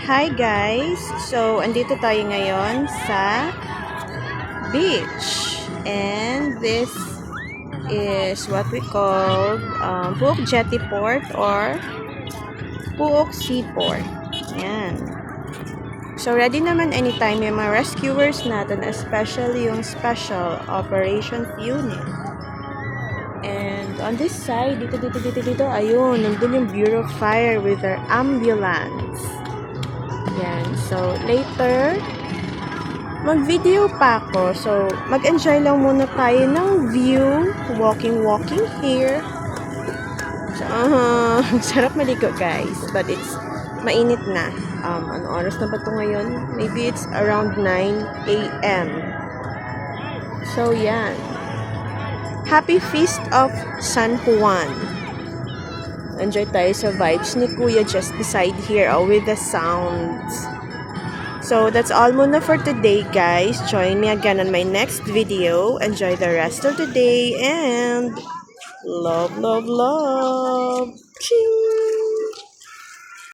Hi guys! So, andito tayo ngayon sa beach. And this is what we call Puok Jetty Port or Puok Seaport. Yan. So, ready naman anytime yung mga rescuers natin, especially yung Special Operations Unit. And on this side, dito, ayun, nandun yung Bureau of Fire with their ambulance. Yan. So, later, mag-video pa ako. So, mag-enjoy lang muna tayo ng view. Walking here. So, sarap maligo, guys. But it's mainit na. Ano oras na ba ito ngayon? Maybe it's around 9 a.m. So, yan. Happy Feast of San Juan. Enjoy tayo sa vibes ni Kuya just beside here with the sounds. So, that's all muna for today, guys. Join me again on my next video. Enjoy the rest of the day and love. Ching!